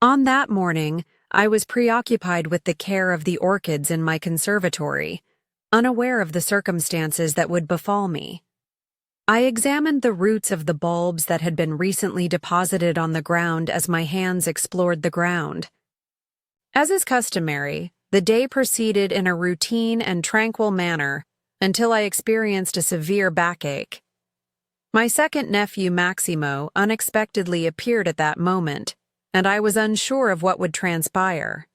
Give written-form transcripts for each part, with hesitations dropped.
On that morning, I was preoccupied with the care of the orchids in my conservatory, unaware of the circumstances that would befall me. I examined the roots of the bulbs that had been recently deposited on the ground as my hands explored the ground. As is customary, the day proceeded in a routine and tranquil manner until I experienced a severe backache. My second nephew, Maximo, unexpectedly appeared at that moment, and I was unsure of what would transpire.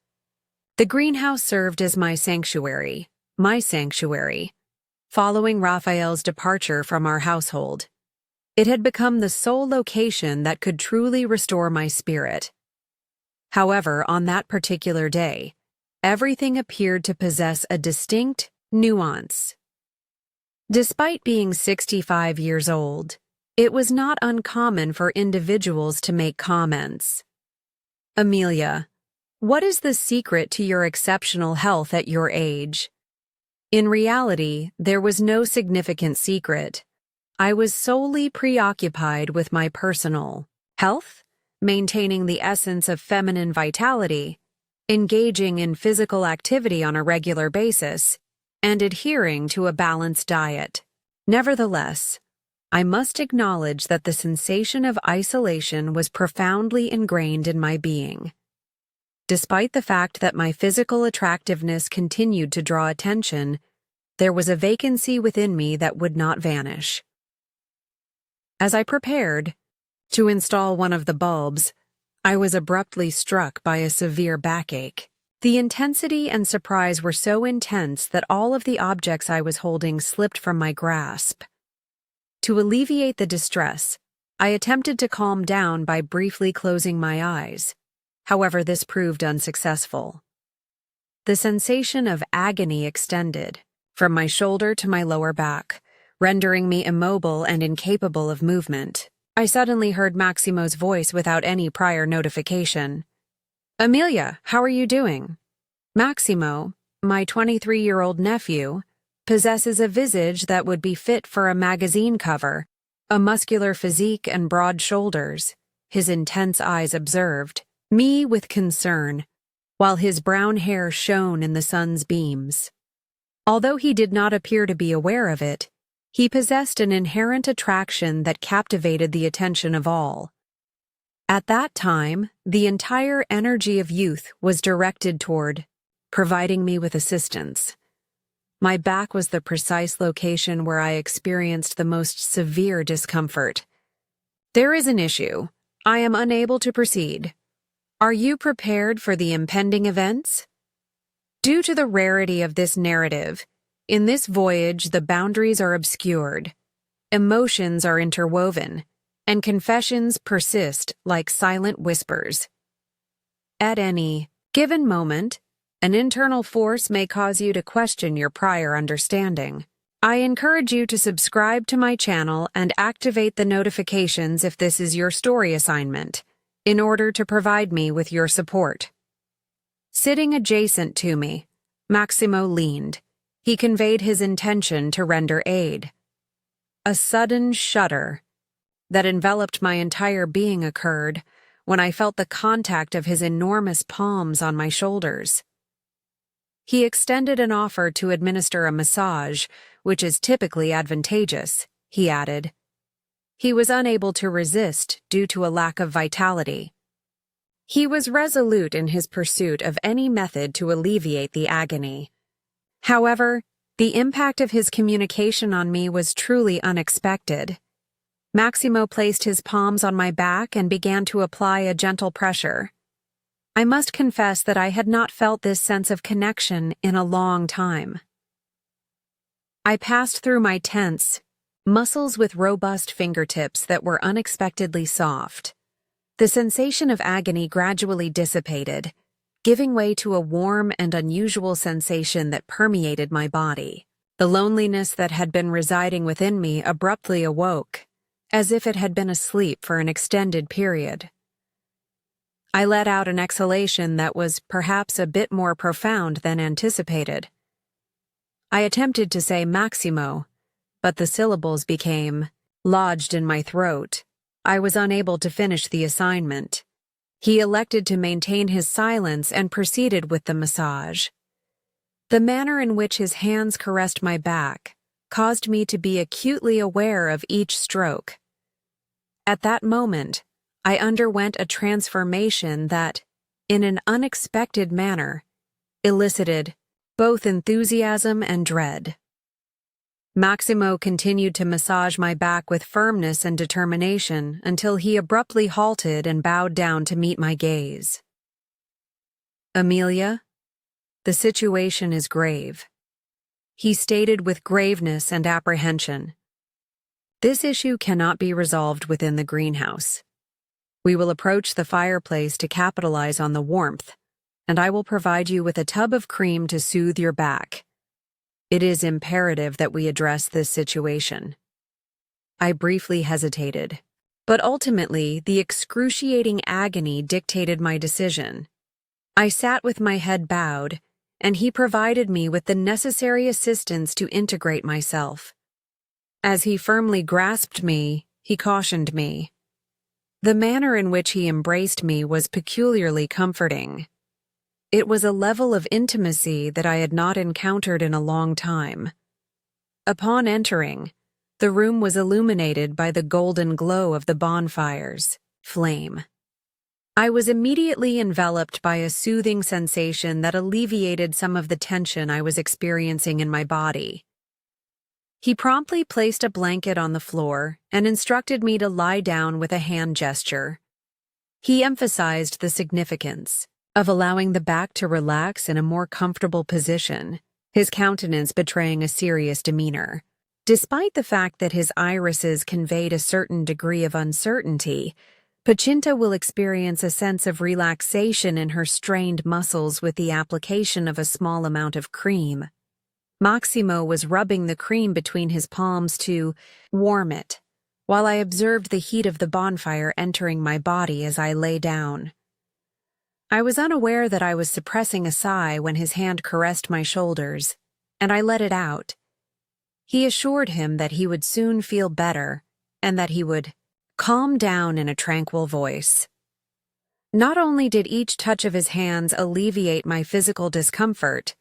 The greenhouse served as my sanctuary, following Raphael's departure from our household. It had become the sole location that could truly restore my spirit. However, on that particular day, everything appeared to possess a distinct nuance. Despite being 65 years old, it was not uncommon for individuals to make comments. "Amelia, what is the secret to your exceptional health at your age?" In reality, there was no significant secret. I was solely preoccupied with my personal health, maintaining the essence of feminine vitality, engaging in physical activity on a regular basis, and adhering to a balanced diet. Nevertheless, I must acknowledge that the sensation of isolation was profoundly ingrained in my being. Despite the fact that my physical attractiveness continued to draw attention, there was a vacancy within me that would not vanish. As I prepared to install one of the bulbs, I was abruptly struck by a severe backache. The intensity and surprise were so intense that all of the objects I was holding slipped from my grasp. To alleviate the distress, I attempted to calm down by briefly closing my eyes. However, this proved unsuccessful. The sensation of agony extended from my shoulder to my lower back, rendering me immobile and incapable of movement. I suddenly heard Maximo's voice without any prior notification. "Amelia, how are you doing?" Maximo, my 23-year-old nephew, possesses a visage that would be fit for a magazine cover, a muscular physique and broad shoulders. His intense eyes observed me with concern, while his brown hair shone in the sun's beams. Although he did not appear to be aware of it, he possessed an inherent attraction that captivated the attention of all. At that time, the entire energy of youth was directed toward providing me with assistance. My back was the precise location where I experienced the most severe discomfort. "There is an issue. I am unable to proceed. Are you prepared for the impending events?" Due to the rarity of this narrative, in this voyage the boundaries are obscured, emotions are interwoven, and confessions persist like silent whispers. At any given moment, an internal force may cause you to question your prior understanding. I encourage you to subscribe to my channel and activate the notifications if this is your story assignment, in order to provide me with your support. Sitting adjacent to me, Maximo leaned. He conveyed his intention to render aid. A sudden shudder that enveloped my entire being occurred when I felt the contact of his enormous palms on my shoulders. He extended an offer to administer a massage, which is typically advantageous, he added. He was unable to resist due to a lack of vitality. He was resolute in his pursuit of any method to alleviate the agony. However, the impact of his communication on me was truly unexpected. Maximo placed his palms on my back and began to apply a gentle pressure. I must confess that I had not felt this sense of connection in a long time. I passed through my tense muscles with robust fingertips that were unexpectedly soft. The sensation of agony gradually dissipated, giving way to a warm and unusual sensation that permeated my body. The loneliness that had been residing within me abruptly awoke, as if it had been asleep for an extended period. I let out an exhalation that was perhaps a bit more profound than anticipated. I attempted to say Maximo, but the syllables became lodged in my throat. I was unable to finish the assignment. He elected to maintain his silence and proceeded with the massage. The manner in which his hands caressed my back caused me to be acutely aware of each stroke. At that moment, I underwent a transformation that, in an unexpected manner, elicited both enthusiasm and dread. Maximo continued to massage my back with firmness and determination until he abruptly halted and bowed down to meet my gaze. "Amelia, the situation is grave," he stated with graveness and apprehension. "This issue cannot be resolved within the greenhouse. We will approach the fireplace to capitalize on the warmth, and I will provide you with a tub of cream to soothe your back. It is imperative that we address this situation." I briefly hesitated, but ultimately the excruciating agony dictated my decision. I sat with my head bowed, and he provided me with the necessary assistance to integrate myself. As he firmly grasped me, he cautioned me. The manner in which he embraced me was peculiarly comforting. It was a level of intimacy that I had not encountered in a long time. Upon entering, the room was illuminated by the golden glow of the bonfire's flame. I was immediately enveloped by a soothing sensation that alleviated some of the tension I was experiencing in my body. He promptly placed a blanket on the floor and instructed me to lie down with a hand gesture. He emphasized the significance of allowing the back to relax in a more comfortable position, his countenance betraying a serious demeanor. Despite the fact that his irises conveyed a certain degree of uncertainty, Pacinta will experience a sense of relaxation in her strained muscles with the application of a small amount of cream. Maximo was rubbing the cream between his palms to warm it, while I observed the heat of the bonfire entering my body as I lay down. I was unaware that I was suppressing a sigh when his hand caressed my shoulders, and I let it out. He assured him that he would soon feel better and that he would calm down in a tranquil voice. Not only did each touch of his hands alleviate my physical discomfort,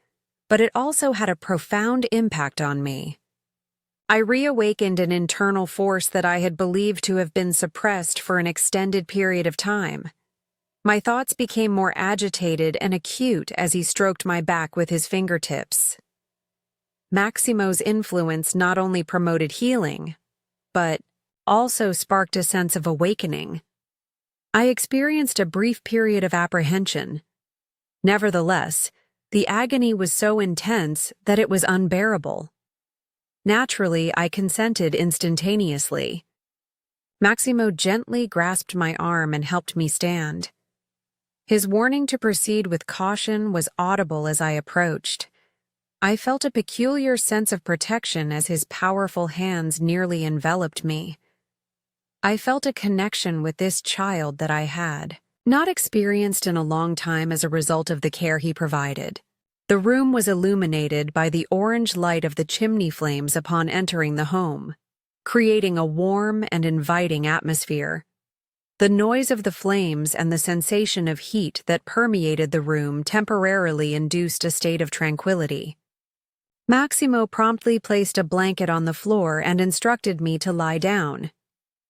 but it also had a profound impact on me. I reawakened an internal force that I had believed to have been suppressed for an extended period of time. My thoughts became more agitated and acute as he stroked my back with his fingertips. Maximo's influence not only promoted healing, but also sparked a sense of awakening. I experienced a brief period of apprehension. Nevertheless, the agony was so intense that it was unbearable. Naturally, I consented instantaneously. Maximo gently grasped my arm and helped me stand. His warning to proceed with caution was audible as I approached. I felt a peculiar sense of protection as his powerful hands nearly enveloped me. I felt a connection with this child that I had not experienced in a long time as a result of the care he provided. The room was illuminated by the orange light of the chimney flames upon entering the home, creating a warm and inviting atmosphere. The noise of the flames and the sensation of heat that permeated the room temporarily induced a state of tranquility. Maximo promptly placed a blanket on the floor and instructed me to lie down.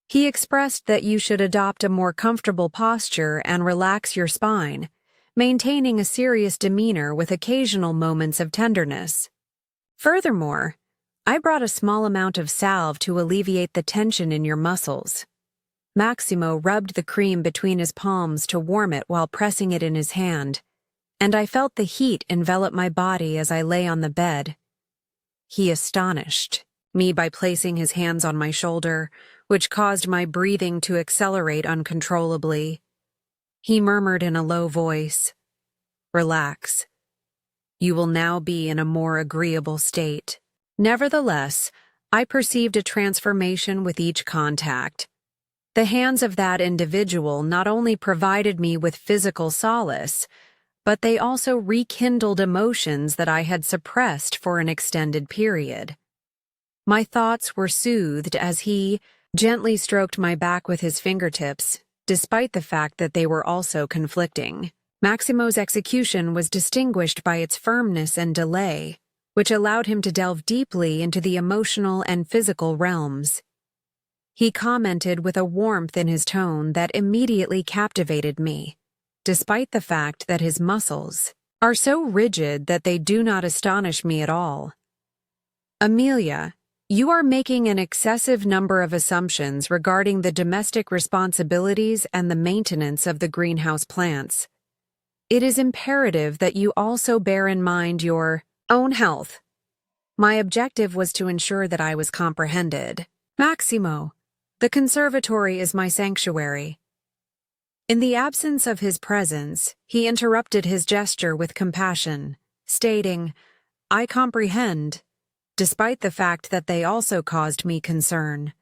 He expressed that you should adopt a more comfortable posture and relax your spine, maintaining a serious demeanor with occasional moments of tenderness. Furthermore, I brought a small amount of salve to alleviate the tension in your muscles. Maximo rubbed the cream between his palms to warm it while pressing it in his hand, and I felt the heat envelop my body as I lay on the bed. He astonished me by placing his hands on my shoulder, which caused my breathing to accelerate uncontrollably. He murmured in a low voice, "Relax. You will now be in a more agreeable state." Nevertheless, I perceived a transformation with each contact. The hands of that individual not only provided me with physical solace, but they also rekindled emotions that I had suppressed for an extended period. My thoughts were soothed as he gently stroked my back with his fingertips despite the fact that they were also conflicting. Maximo's execution was distinguished by its firmness and delay, which allowed him to delve deeply into the emotional and physical realms. He commented with a warmth in his tone that immediately captivated me, despite the fact that his muscles are so rigid that they do not astonish me at all. "Amelia, you are making an excessive number of assumptions regarding the domestic responsibilities and the maintenance of the greenhouse plants. It is imperative that you also bear in mind your own health." My objective was to ensure that I was comprehended. "Maximo, the conservatory is my sanctuary." In the absence of his presence, he interrupted his gesture with compassion, stating, "I comprehend," despite the fact that they also caused me concern.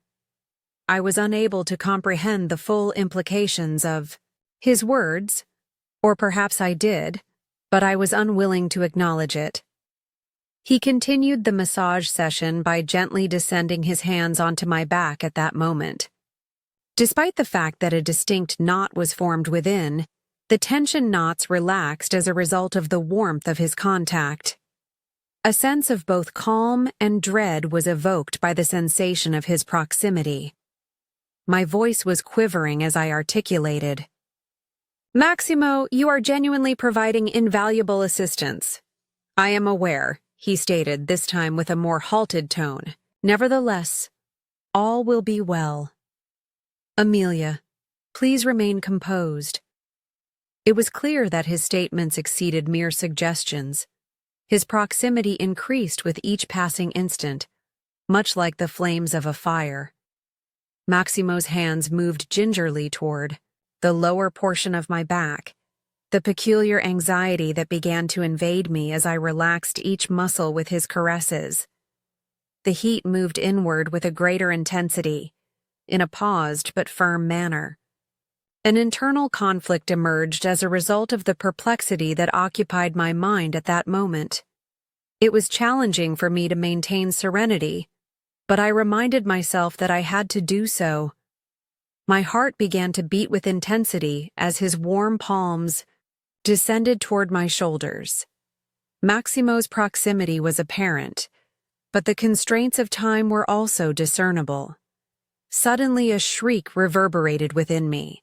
I was unable to comprehend the full implications of his words, or perhaps I did, but I was unwilling to acknowledge it. He continued the massage session by gently descending his hands onto my back at that moment. Despite the fact that a distinct knot was formed within, the tension knots relaxed as a result of the warmth of his contact. A sense of both calm and dread was evoked by the sensation of his proximity. My voice was quivering as I articulated, "Maximo, you are genuinely providing invaluable assistance." "I am aware," he stated, this time with a more halted tone. "Nevertheless, all will be well. Amelia, please remain composed." It was clear that his statements exceeded mere suggestions. His proximity increased with each passing instant, much like the flames of a fire. Maximo's hands moved gingerly toward the lower portion of my back, the peculiar anxiety that began to invade me as I relaxed each muscle with his caresses. The heat moved inward with a greater intensity, in a paused but firm manner. An internal conflict emerged as a result of the perplexity that occupied my mind at that moment. It was challenging for me to maintain serenity, but I reminded myself that I had to do so. My heart began to beat with intensity as his warm palms descended toward my shoulders. Maximo's proximity was apparent, but the constraints of time were also discernible. Suddenly a shriek reverberated within me.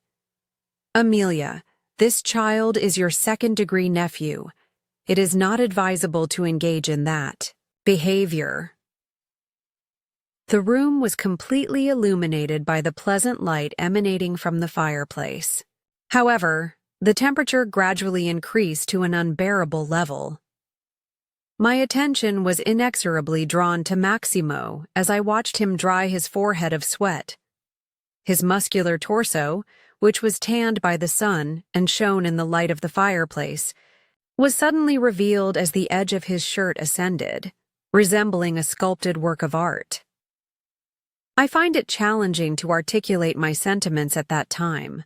"Amelia, this child is your second-degree nephew. It is not advisable to engage in that behavior." The room was completely illuminated by the pleasant light emanating from the fireplace. However, the temperature gradually increased to an unbearable level. My attention was inexorably drawn to Maximo as I watched him dry his forehead of sweat. His muscular torso, which was tanned by the sun and shone in the light of the fireplace, was suddenly revealed as the edge of his shirt ascended, resembling a sculpted work of art. I find it challenging to articulate my sentiments at that time.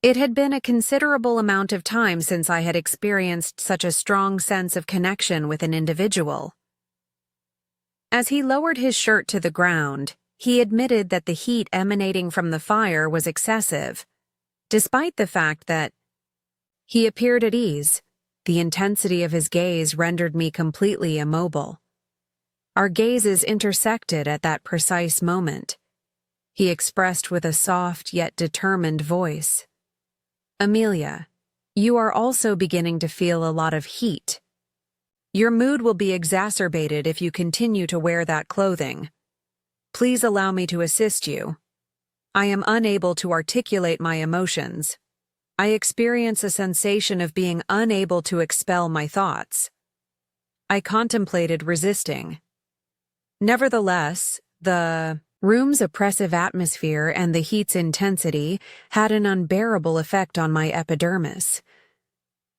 It had been a considerable amount of time since I had experienced such a strong sense of connection with an individual. As he lowered his shirt to the ground, he admitted that the heat emanating from the fire was excessive. Despite the fact that he appeared at ease, the intensity of his gaze rendered me completely immobile. Our gazes intersected at that precise moment. He expressed with a soft yet determined voice, "Amelia, you are also beginning to feel a lot of heat. Your mood will be exacerbated if you continue to wear that clothing. Please allow me to assist you. I am unable to articulate my emotions. I experience a sensation of being unable to expel my thoughts." I contemplated resisting. Nevertheless, the room's oppressive atmosphere and the heat's intensity had an unbearable effect on my epidermis.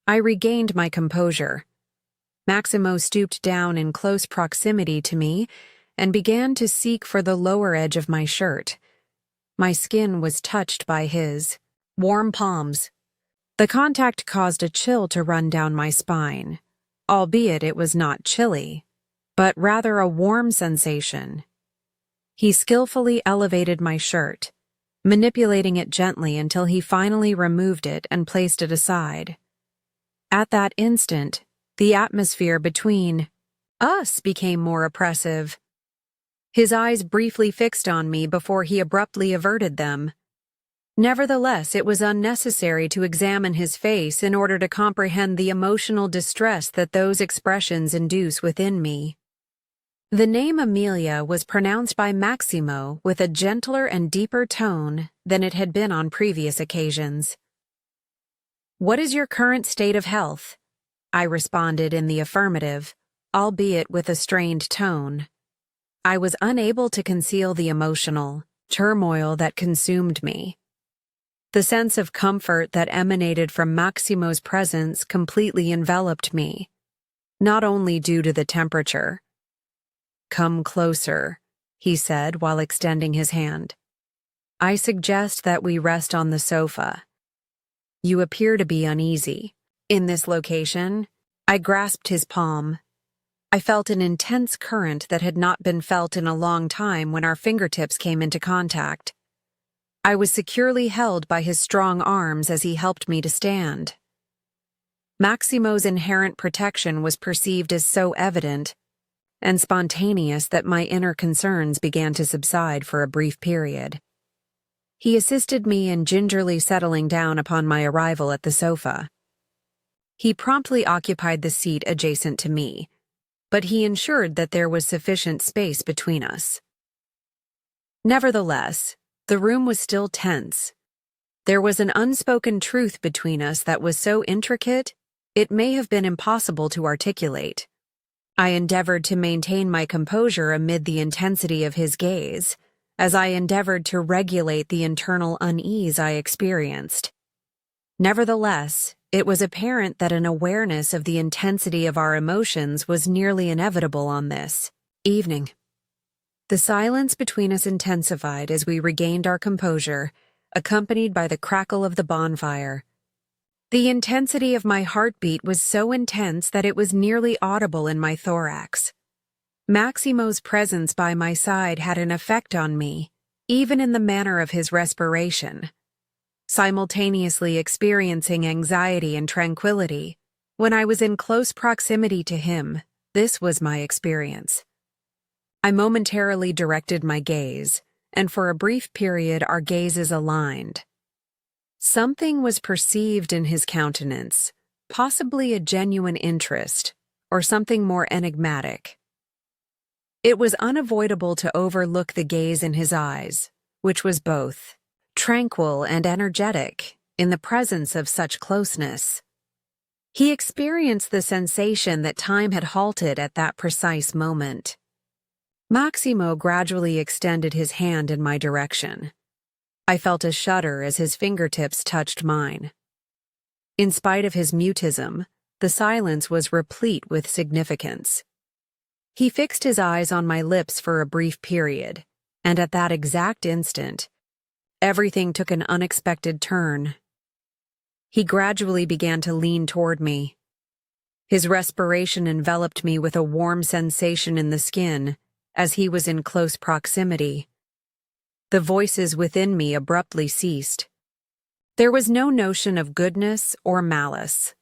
I regained my composure. Maximo stooped down in close proximity to me and began to seek for the lower edge of my shirt. My skin was touched by his warm palms. The contact caused a chill to run down my spine, albeit it was not chilly, but rather a warm sensation. He skillfully elevated my shirt, manipulating it gently until he finally removed it and placed it aside. At that instant, the atmosphere between us became more oppressive. His eyes briefly fixed on me before he abruptly averted them. Nevertheless, it was unnecessary to examine his face in order to comprehend the emotional distress that those expressions induce within me. The name Amelia was pronounced by Maximo with a gentler and deeper tone than it had been on previous occasions. "What is your current state of health?" I responded in the affirmative, albeit with a strained tone. I was unable to conceal the emotional turmoil that consumed me. The sense of comfort that emanated from Maximo's presence completely enveloped me, not only due to the temperature. "Come closer," he said while extending his hand. "I suggest that we rest on the sofa. You appear to be uneasy." In this location, I grasped his palm. I felt an intense current that had not been felt in a long time when our fingertips came into contact. I was securely held by his strong arms as he helped me to stand. Maximo's inherent protection was perceived as so evident and spontaneous that my inner concerns began to subside for a brief period. He assisted me in gingerly settling down upon my arrival at the sofa. He promptly occupied the seat adjacent to me, but he ensured that there was sufficient space between us. Nevertheless, the room was still tense. There was an unspoken truth between us that was so intricate, it may have been impossible to articulate. I endeavored to maintain my composure amid the intensity of his gaze, as I endeavored to regulate the internal unease I experienced. Nevertheless, it was apparent that an awareness of the intensity of our emotions was nearly inevitable on this evening. The silence between us intensified as we regained our composure, accompanied by the crackle of the bonfire. The intensity of my heartbeat was so intense that it was nearly audible in my thorax. Maximo's presence by my side had an effect on me, even in the manner of his respiration. Simultaneously experiencing anxiety and tranquility, when I was in close proximity to him, this was my experience. I momentarily directed my gaze, and for a brief period our gazes aligned. Something was perceived in his countenance, possibly a genuine interest, or something more enigmatic. It was unavoidable to overlook the gaze in his eyes, which was both tranquil and energetic in the presence of such closeness. He experienced the sensation that time had halted at that precise moment. Maximo gradually extended his hand in my direction. I felt a shudder as his fingertips touched mine. In spite of his mutism, the silence was replete with significance. He fixed his eyes on my lips for a brief period, and at that exact instant, everything took an unexpected turn. He gradually began to lean toward me. His respiration enveloped me with a warm sensation in the skin, as he was in close proximity. The voices within me abruptly ceased. There was no notion of goodness or malice.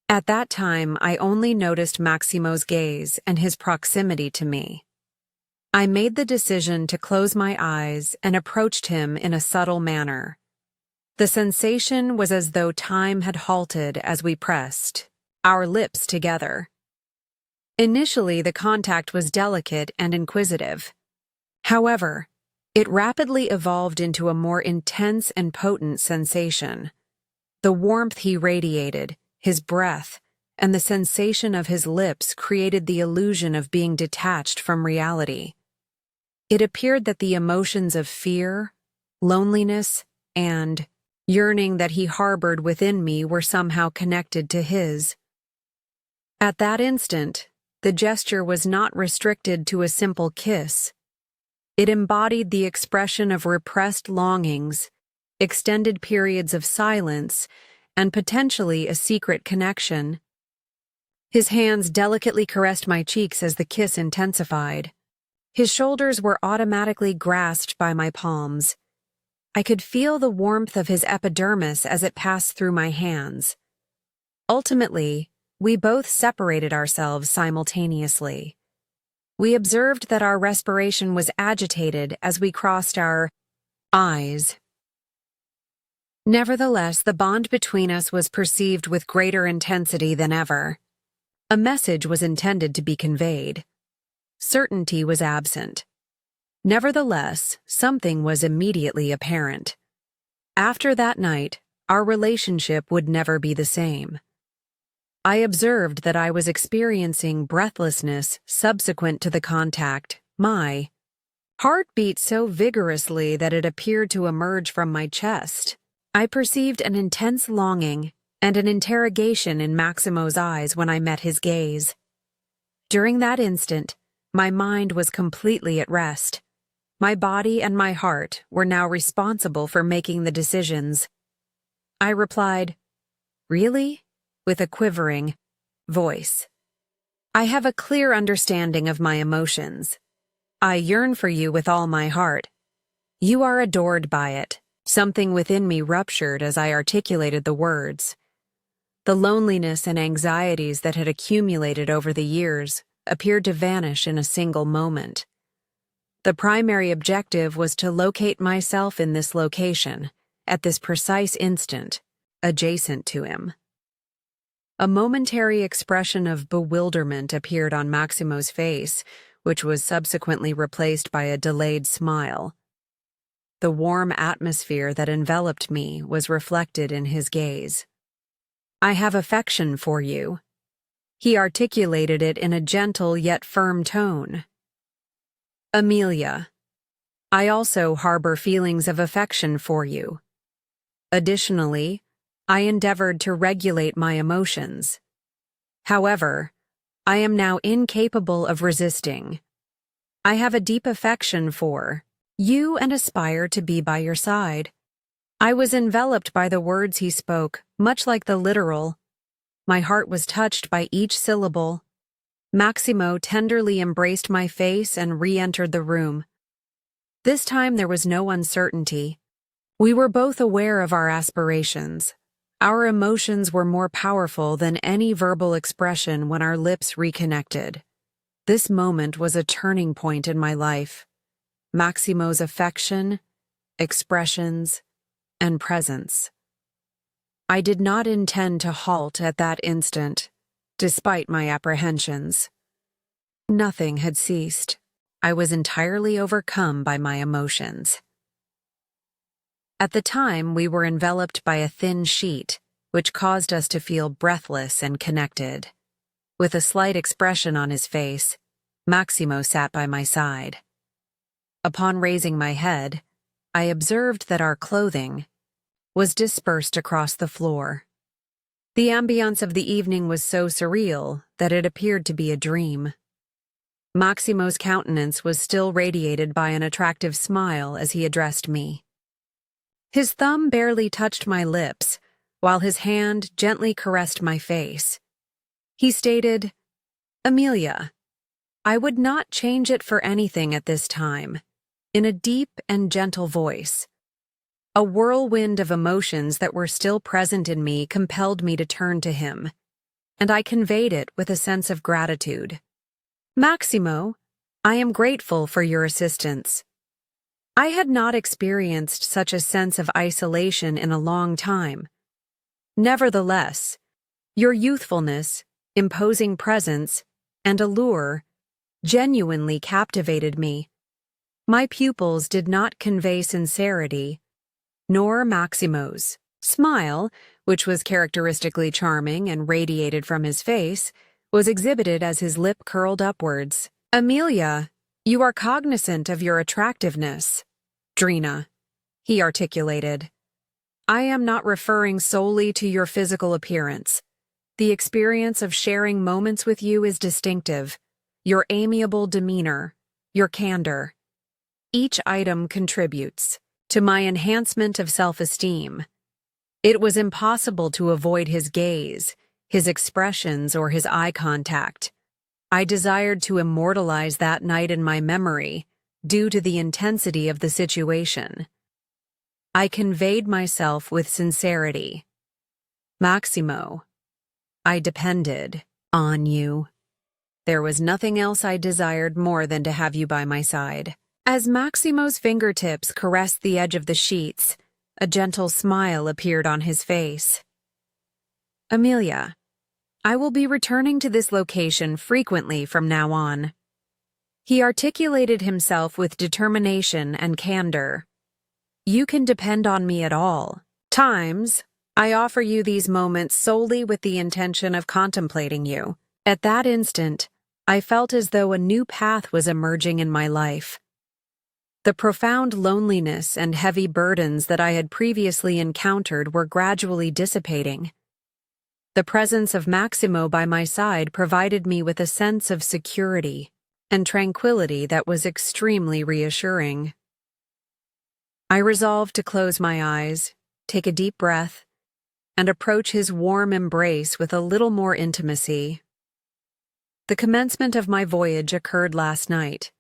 At that time, I only noticed Maximo's gaze and his proximity to me. I made the decision to close my eyes and approached him in a subtle manner. The sensation was as though time had halted as we pressed our lips together. Initially, the contact was delicate and inquisitive. However, it rapidly evolved into a more intense and potent sensation. The warmth he radiated, his breath, and the sensation of his lips created the illusion of being detached from reality. It appeared that the emotions of fear, loneliness, and yearning that he harbored within me were somehow connected to his. At that instant, the gesture was not restricted to a simple kiss. It embodied the expression of repressed longings, extended periods of silence, and potentially a secret connection. His hands delicately caressed my cheeks as the kiss intensified. His shoulders were automatically grasped by my palms. I could feel the warmth of his epidermis as it passed through my hands. Ultimately, we both separated ourselves simultaneously. We observed that our respiration was agitated as we crossed our eyes. Nevertheless, the bond between us was perceived with greater intensity than ever. A message was intended to be conveyed. Certainty was absent. Nevertheless, something was immediately apparent. After that night, our relationship would never be the same. I observed that I was experiencing breathlessness subsequent to the contact. My heart beat so vigorously that it appeared to emerge from my chest. I perceived an intense longing and an interrogation in Maximo's eyes when I met his gaze. During that instant, my mind was completely at rest. My body and my heart were now responsible for making the decisions. I replied, "Really?" with a quivering voice. "I have a clear understanding of my emotions. I yearn for you with all my heart. You are adored by it." Something within me ruptured as I articulated the words. The loneliness and anxieties that had accumulated over the years appeared to vanish in a single moment. The primary objective was to locate myself in this location, at this precise instant, adjacent to him. A momentary expression of bewilderment appeared on Maximo's face, which was subsequently replaced by a delayed smile. The warm atmosphere that enveloped me was reflected in his gaze. "I have affection for you." He articulated it in a gentle yet firm tone. "Amelia, I also harbor feelings of affection for you. Additionally, I endeavored to regulate my emotions. However, I am now incapable of resisting. I have a deep affection for you and aspire to be by your side." I was enveloped by the words he spoke, much like the literal. My heart was touched by each syllable. Maximo tenderly embraced my face and re-entered the room. This time there was no uncertainty. We were both aware of our aspirations. Our emotions were more powerful than any verbal expression when our lips reconnected. This moment was a turning point in my life. Maximo's affection, expressions, and presence. I did not intend to halt at that instant, despite my apprehensions. Nothing had ceased. I was entirely overcome by my emotions. At the time, we were enveloped by a thin sheet, which caused us to feel breathless and connected. With a slight expression on his face, Maximo sat by my side. Upon raising my head, I observed that our clothing was dispersed across the floor. The ambience of the evening was so surreal that it appeared to be a dream. Maximo's countenance was still radiated by an attractive smile as he addressed me. His thumb barely touched my lips, while his hand gently caressed my face. He stated, "Amelia, I would not change it for anything at this time," in a deep and gentle voice. A whirlwind of emotions that were still present in me compelled me to turn to him, and I conveyed it with a sense of gratitude. "Maximo, I am grateful for your assistance." I had not experienced such a sense of isolation in a long time. Nevertheless, your youthfulness, imposing presence, and allure genuinely captivated me. My pupils did not convey sincerity, nor Maximo's smile, which was characteristically charming and radiated from his face, was exhibited as his lip curled upwards. "Amelia, you are cognizant of your attractiveness." "Drina," he articulated, "I am not referring solely to your physical appearance. The experience of sharing moments with you is distinctive. Your amiable demeanor, your candor. Each item contributes to my enhancement of self-esteem. It was impossible to avoid his gaze, his expressions, or his eye contact. I desired to immortalize that night in my memory, due to the intensity of the situation. I conveyed myself with sincerity. Maximo, I depended on you. There was nothing else I desired more than to have you by my side. As Maximo's fingertips caressed the edge of the sheets, a gentle smile appeared on his face. Amelia, I will be returning to this location frequently from now on. He articulated himself with determination and candor. You can depend on me at all times. I offer you these moments solely with the intention of contemplating you. At that instant, I felt as though a new path was emerging in my life. The profound loneliness and heavy burdens that I had previously encountered were gradually dissipating. The presence of Maximo by my side provided me with a sense of security and tranquility that was extremely reassuring. I resolved to close my eyes, take a deep breath, and approach his warm embrace with a little more intimacy. The commencement of my voyage occurred last night.